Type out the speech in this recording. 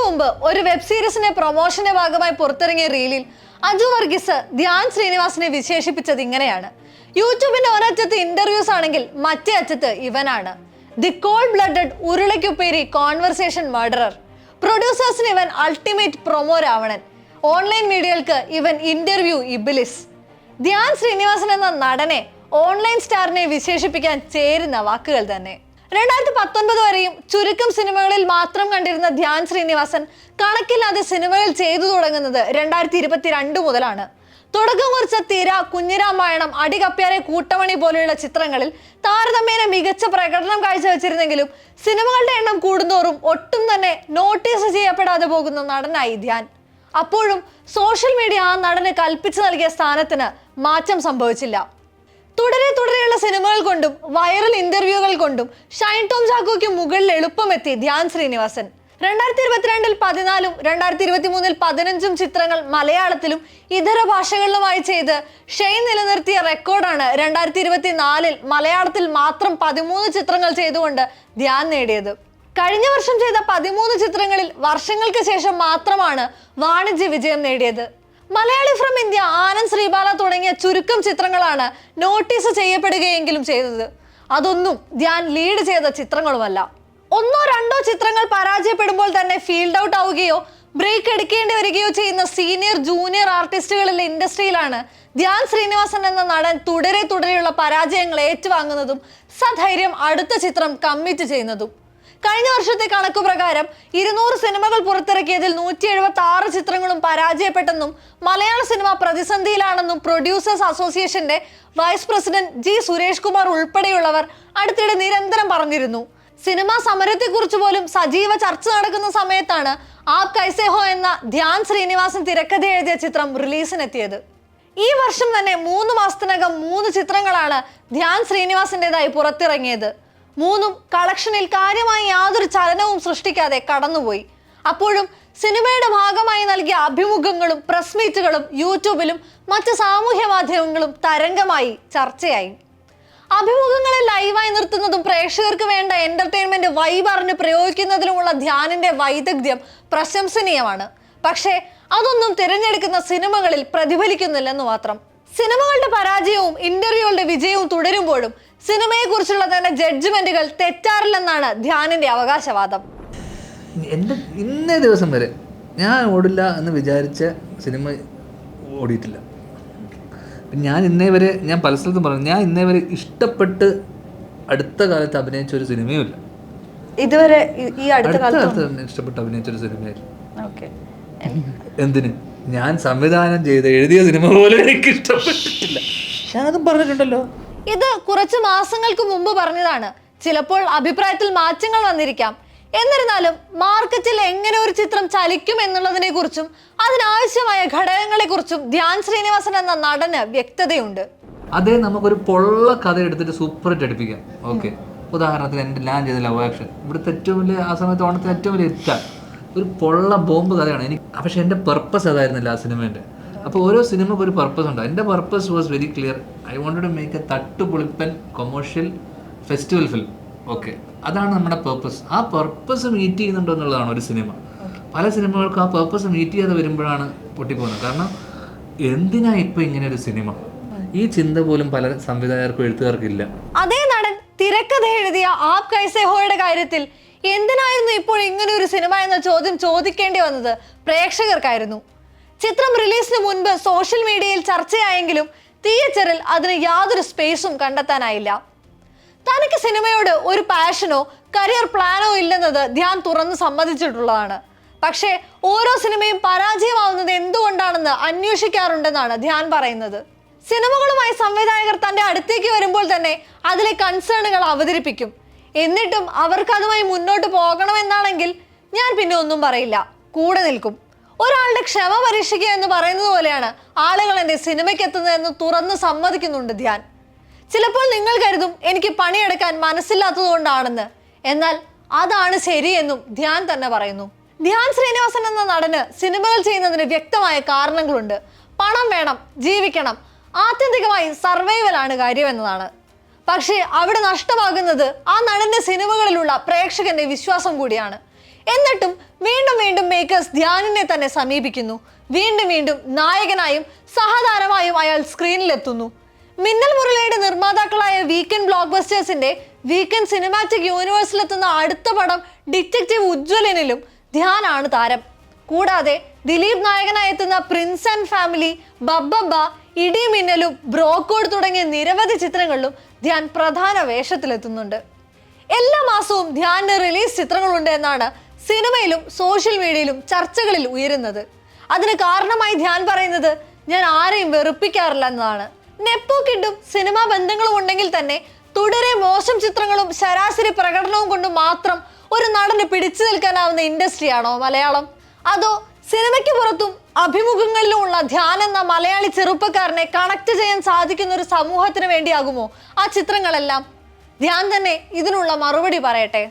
മുമ്പ് ഒരു വെബ് സീരീസിന്റെ പ്രൊമോഷന്റെ ഭാഗമായി പുറത്തിറങ്ങിയ റീലിൽ അജു വർഗീസ് ധ്യാൻ ശ്രീനിവാസനെ വിശേഷിപ്പിച്ചത് ഇങ്ങനെയാണ്. യൂട്യൂബിന്റെ ഒരറ്റത്ത് ഇന്റർവ്യൂസ് ആണെങ്കിൽ മറ്റേ അറ്റത്ത് ഇവനാണ്. ദി കോൾഡ് ബ്ലഡഡ് ഉരുളയ്ക്കുപ്പേരി കോൺവെർസേഷൻ മർഡറർ. പ്രൊഡ്യൂസേഴ്സിന് ഇവൻ അൾട്ടിമേറ്റ് പ്രൊമോ രാവണൻ. ഓൺലൈൻ മീഡിയകൾക്ക് ഇവൻ ഇന്റർവ്യൂ ഇബിലിസ്. ധ്യാൻ ശ്രീനിവാസൻ എന്ന നടനെ ഓൺലൈൻ സ്റ്റാറിനെ വിശേഷിപ്പിക്കാൻ ചേരുന്ന വാക്കുകൾ തന്നെ. 2019 വരെയും ചുരുക്കം സിനിമകളിൽ മാത്രം കണ്ടിരുന്ന ധ്യാൻ ശ്രീനിവാസൻ കണക്കില്ലാതെ സിനിമകൾ ചെയ്തു തുടങ്ങുന്നത് 2022 മുതലാണ്. തുടക്കം കുറിച്ച തിര, കുഞ്ഞിരാമായണം, അടികപ്പ്യാരെ, കൂട്ടമണി പോലെയുള്ള ചിത്രങ്ങളിൽ താരതമ്യേന മികച്ച പ്രകടനം കാഴ്ചവെച്ചിരുന്നെങ്കിലും സിനിമകളുടെ എണ്ണം കൂടുന്തോറും ഒട്ടും തന്നെ നോട്ടീസ് ചെയ്യപ്പെടാതെ പോകുന്ന നടനായി ധ്യാൻ. അപ്പോഴും സോഷ്യൽ മീഡിയ ആ നടന് കൽപ്പിച്ചു നൽകിയ സ്ഥാനത്തിന് മാറ്റം സംഭവിച്ചില്ല. തുടരെയുള്ള സിനിമകൾ കൊണ്ടും വൈറൽ ഇന്റർവ്യൂകൾ കൊണ്ടും ഷൈൻ ടോം ചാക്കോയ്ക്ക് മുകളിൽ എളുപ്പമെത്തി ധ്യാൻ ശ്രീനിവാസൻ. 2022 14 2023 15 ചിത്രങ്ങൾ മലയാളത്തിലും ഇതര ഭാഷകളിലുമായി ചെയ്ത് ഷെയ്ൻ നിലനിർത്തിയ റെക്കോർഡാണ് 2024 മലയാളത്തിൽ മാത്രം 13 ചിത്രങ്ങൾ ചെയ്തുകൊണ്ട് ധ്യാൻ നേടിയത്. കഴിഞ്ഞ വർഷം ചെയ്ത 13 ചിത്രങ്ങളിൽ വർഷങ്ങൾക്ക് ശേഷം മാത്രമാണ് വാണിജ്യ വിജയം നേടിയത്. മലയാളി ഫ്രം ഇന്ത്യ, ആനന്ദ് ശ്രീബാല തുടങ്ങിയ ചുരുക്കം ചിത്രങ്ങളാണ് നോട്ടീസ് ചെയ്യപ്പെടുകയെങ്കിലും ചെയ്തത്. അതൊന്നും ധ്യാൻ ലീഡ് ചെയ്ത ചിത്രങ്ങളുമല്ല. 1-2 ചിത്രങ്ങൾ പരാജയപ്പെടുമ്പോൾ തന്നെ ഫീൽഡ് ഔട്ട് ആവുകയോ ബ്രേക്ക് എടുക്കേണ്ടി വരികയോ ചെയ്യുന്ന സീനിയർ ജൂനിയർ ആർട്ടിസ്റ്റുകളുടെ ഇൻഡസ്ട്രിയിലാണ് ധ്യാൻ ശ്രീനിവാസൻ എന്ന നടൻ തുടരെയുള്ള പരാജയങ്ങൾ ഏറ്റുവാങ്ങുന്നതും സധൈര്യം അടുത്ത ചിത്രം കമ്മിറ്റ് ചെയ്യുന്നതും. കഴിഞ്ഞ വർഷത്തെ കണക്കു പ്രകാരം 200 സിനിമകൾ പുറത്തിറക്കിയതിൽ 176 ചിത്രങ്ങളും പരാജയപ്പെട്ടെന്നും മലയാള സിനിമ പ്രതിസന്ധിയിലാണെന്നും പ്രൊഡ്യൂസേഴ്സ് അസോസിയേഷന്റെ vice president G Suresh Kumar ഉൾപ്പെടെയുള്ളവർ അടുത്തിടെ നിരന്തരം പറഞ്ഞിരുന്നു. സിനിമാ സമരത്തെക്കുറിച്ച് പോലും സജീവ ചർച്ച നടക്കുന്ന സമയത്താണ് ആപ് കൈസേ ഹോ എന്ന ധ്യാൻ ശ്രീനിവാസൻ തിരക്കഥ എഴുതിയ ചിത്രം റിലീസിനെത്തിയത്. ഈ വർഷം തന്നെ 3 മാസത്തിനകം 3 ചിത്രങ്ങളാണ് ധ്യാൻ ശ്രീനിവാസന്റേതായി പുറത്തിറങ്ങിയത്. 3ഉം കളക്ഷനിൽ കാര്യമായി യാതൊരു ചലനവും സൃഷ്ടിക്കാതെ കടന്നുപോയി. അപ്പോഴും സിനിമയുടെ ഭാഗമായി നൽകിയ അഭിമുഖങ്ങളും പ്രസ് മീറ്റുകളും യൂട്യൂബിലും മറ്റ് സാമൂഹ്യ മാധ്യമങ്ങളും തരംഗമായി ചർച്ചയായി. അഭിമുഖങ്ങളെ ലൈവായി നിർത്തുന്നതും പ്രേക്ഷകർക്ക് വേണ്ട എന്റർടൈൻമെന്റ് വൈബ് അറിഞ്ഞ് പ്രയോഗിക്കുന്നതിലുമുള്ള ധ്യാനിന്റെ വൈദഗ്ധ്യം പ്രശംസനീയമാണ്. പക്ഷേ അതൊന്നും തിരഞ്ഞെടുക്കുന്ന സിനിമകളിൽ പ്രതിഫലിക്കുന്നില്ലെന്ന് മാത്രം. സിനിമകളുടെ പരാജയവും ഇന്റർവ്യൂകളുടെ വിജയവും തുടരുമ്പോഴും സിനിമയെക്കുറിച്ചുള്ള തന്നെ ജഡ്ജ്മെന്റുകൾ തെറ്റാറില്ലെന്നാണ് ധ്യാനിന്റെ അവകാശവാദം. ഇന്നേ ദിവസം വരെ ഞാൻ ഓടില്ല എന്ന് വിചാരിച്ച സിനിമ ഓടിയിട്ടില്ല. ഞാൻ പല സ്ഥലത്തും പറഞ്ഞു, ഞാൻ ഇന്നേ വരെ ഇഷ്ടപ്പെട്ട് അടുത്ത കാലത്ത് അഭിനയിച്ച ഒരു സിനിമയും ഇല്ല. ഇതുവരെ ഈ അടുത്ത കാലത്ത് ഇഷ്ടപ്പെട്ട് അഭിനയിച്ച ഒരു സിനിമയില്ല. എന്തിന്? ഞാൻ സംവിധാനം ചെയ്ത് എഴുതിയ സിനിമ പോലും എനിക്ക് ഇഷ്ടപ്പെട്ടിട്ടില്ല. ഞാനതും പറഞ്ഞിട്ടുണ്ടല്ലോ. ഇത് കുറച്ച് മാസങ്ങൾക്ക് മുമ്പ് പറഞ്ഞതാണ്. ചിലപ്പോൾ അഭിപ്രായത്തിൽ മാറ്റങ്ങൾ വന്നിരിക്കാം. എന്നിരുന്നാലും മാർക്കറ്റിൽ എങ്ങനെ ഒരു ചിത്രം ചലിക്കും എന്നുള്ളതിനെ കുറിച്ചും അതിനാവശ്യമായ ഘടകങ്ങളെ കുറിച്ചും ധ്യാൻ ശ്രീനിവാസൻ എന്ന നടന് വ്യക്തതയുണ്ട്. അതേ നമുക്കൊരു പൊള്ള കഥ എടുത്തിട്ട് സൂപ്പർ ഹിറ്റ് അടുപ്പിക്കാം. ഓക്കെ, ഉദാഹരണത്തിന് ഞാൻ ചെയ്ത ലവ് ആക്ഷൻ ഇവിടുത്തെ ഏറ്റവും വലിയ, ആ സമയത്ത് ഓണത്തിന് ഏറ്റവും വലിയ ഹിറ്റാണ്. ഒരു പൊള്ള ബോംബ് കഥയാണ് എനിക്ക്. പക്ഷെ എൻ്റെ പർപ്പസ് അതായിരുന്നില്ല ആ സിനിമേൻ്റെ. അപ്പോൾ ഓരോ സിനിമയ്ക്ക് ഒരു പർപ്പസ് ഉണ്ട്. എൻ്റെ purpose was very clear. I wanted to make a തട്ടുപൊളിപ്പൻ കൊമേഴ്ഷ്യൽ ഫെസ്റ്റിവൽ ഫിലിം. ഓക്കെ, അതാണ് നമ്മുടെ പർപ്പസ്. ആ പർപ്പസ് മീറ്റ് ചെയ്യുന്നുണ്ടോ എന്നുള്ളതാണ് ഒരു സിനിമ. പല സിനിമകൾക്കും ആ പർപ്പസ് മീറ്റ് ചെയ്യാതെ വരുമ്പോഴാണ് പൊട്ടിപ്പോകുന്നത്. കാരണം എന്തിനാ ഇപ്പം ഇങ്ങനെ ഒരു സിനിമ? ഈ ചിന്ത പോലും പല സംവിധായകർക്കും എഴുത്തുകാർക്കും ഇല്ല. അതേ നടൻ തിരക്കഥ എഴുതിയ ആപ് കൈസേ ഹോയുടെ കാര്യത്തിൽ എന്തിനായിരുന്നു ഇപ്പോൾ ഇങ്ങനെ ഒരു സിനിമ എന്ന ചോദ്യം ചോദിക്കേണ്ടി വന്നത് പ്രേക്ഷകർക്കായിരുന്നു. ചിത്രം റിലീസിന് മുൻപ് സോഷ്യൽ മീഡിയയിൽ ചർച്ചയായെങ്കിലും തിയേറ്ററിൽ അതിന് യാതൊരു സ്പേസും കണ്ടെത്താനായില്ല. തനിക്ക് സിനിമയോട് ഒരു പാഷനോ കരിയർ പ്ലാനോ ഇല്ലെന്നത് ധ്യാൻ തുറന്ന് സമ്മതിച്ചിട്ടുള്ളതാണ്. പക്ഷേ ഓരോ സിനിമയും പരാജയമാവുന്നത് എന്തുകൊണ്ടാണെന്ന് അന്വേഷിക്കാറുണ്ടെന്നാണ് ധ്യാൻ പറയുന്നത്. സിനിമകളുമായി സംവിധായകർ തന്റെ അടുത്തേക്ക് വരുമ്പോൾ തന്നെ അതിലെ കൺസേണുകൾ അവതരിപ്പിക്കും. എന്നിട്ടും അവർക്ക് അതുമായി മുന്നോട്ട് പോകണമെന്നാണെങ്കിൽ ഞാൻ പിന്നെ ഒന്നും പറയില്ല, കൂടെ നിൽക്കും. ഒരാളുടെ ക്ഷമ പരീക്ഷിക്കുക എന്ന് പറയുന്നത് പോലെയാണ് ആളുകൾ എൻ്റെ സിനിമയ്ക്ക് എത്തുന്നതെന്ന് തുറന്ന് സമ്മതിക്കുന്നുണ്ട് ധ്യാൻ. ചിലപ്പോൾ നിങ്ങൾ കരുതും എനിക്ക് പണിയെടുക്കാൻ മനസ്സില്ലാത്തത് കൊണ്ടാണെന്ന്. എന്നാൽ അതാണ് ശരിയെന്നും ധ്യാൻ തന്നെ പറയുന്നു. ധ്യാൻ ശ്രീനിവാസൻ എന്ന നടന് സിനിമകൾ ചെയ്യുന്നതിന് വ്യക്തമായ കാരണങ്ങളുണ്ട്. പണം വേണം, ജീവിക്കണം, ആത്യന്തികമായി സർവൈവലാണ് കാര്യമെന്നതാണ്. പക്ഷേ അവിടെ നഷ്ടമാകുന്നത് ആ നടന്റെ സിനിമകളിലുള്ള പ്രേക്ഷകന്റെ വിശ്വാസം കൂടിയാണ്. എന്നിട്ടും വീണ്ടും വീണ്ടും മേക്കേഴ്സ് ധ്യാനിനെ തന്നെ സമീപിക്കുന്നു. വീണ്ടും വീണ്ടും നായകനായും സഹതാരമായും അയാൾ സ്ക്രീനിലെത്തുന്നു. മിന്നൽ മുരളിയുടെ നിർമ്മാതാക്കളായ വീക്കെൻഡ് ബ്ലോക്ക് ബസ്റ്റേഴ്സിന്റെ വീക്കെൻഡ് സിനിമാറ്റിക് യൂണിവേഴ്സിലെത്തുന്ന അടുത്ത പടം ഡിറ്റക്റ്റീവ് ഉജ്ജ്വലനിലും ധ്യാനാണ് താരം. കൂടാതെ ദിലീപ് നായകനായി എത്തുന്ന പ്രിൻസ് ആൻഡ് ഫാമിലി, ബബ്ബബ്ബ, ഇടിമിന്നലും, ബ്രോക്കോഡ് തുടങ്ങിയ നിരവധി ചിത്രങ്ങളിലും ധ്യാൻ പ്രധാന വേഷത്തിലെത്തുന്നുണ്ട്. എല്ലാ മാസവും ധ്യാനിന് റിലീസ് ചിത്രങ്ങളുണ്ട് എന്നാണ് സിനിമയിലും സോഷ്യൽ മീഡിയയിലും ചർച്ചകളിൽ ഉയരുന്നത്. അതിന് കാരണമായി ധ്യാൻ പറയുന്നത്, ഞാൻ ആരെയും വെറുപ്പിക്കാറില്ല എന്നതാണ്. നെപ്പോ കിഡും സിനിമാ ബന്ധങ്ങളും ഉണ്ടെങ്കിൽ തന്നെ തുടരെ മോശം ചിത്രങ്ങളും ശരാശരി പ്രകടനവും കൊണ്ട് മാത്രം ഒരു നടന് പിടിച്ചു നിൽക്കാനാവുന്ന ഇൻഡസ്ട്രിയാണോ മലയാളം? അതോ സിനിമയ്ക്ക് പുറത്തും അഭിമുഖങ്ങളിലുമുള്ള ധ്യാൻ എന്ന മലയാളി ചെറുപ്പക്കാരനെ കണക്ട് ചെയ്യാൻ സാധിക്കുന്ന ഒരു സമൂഹത്തിന് വേണ്ടിയാകുമോ ആ ചിത്രങ്ങളെല്ലാം? ധ്യാൻ തന്നെ ഇതിനുള്ള മറുപടി പറയട്ടെ.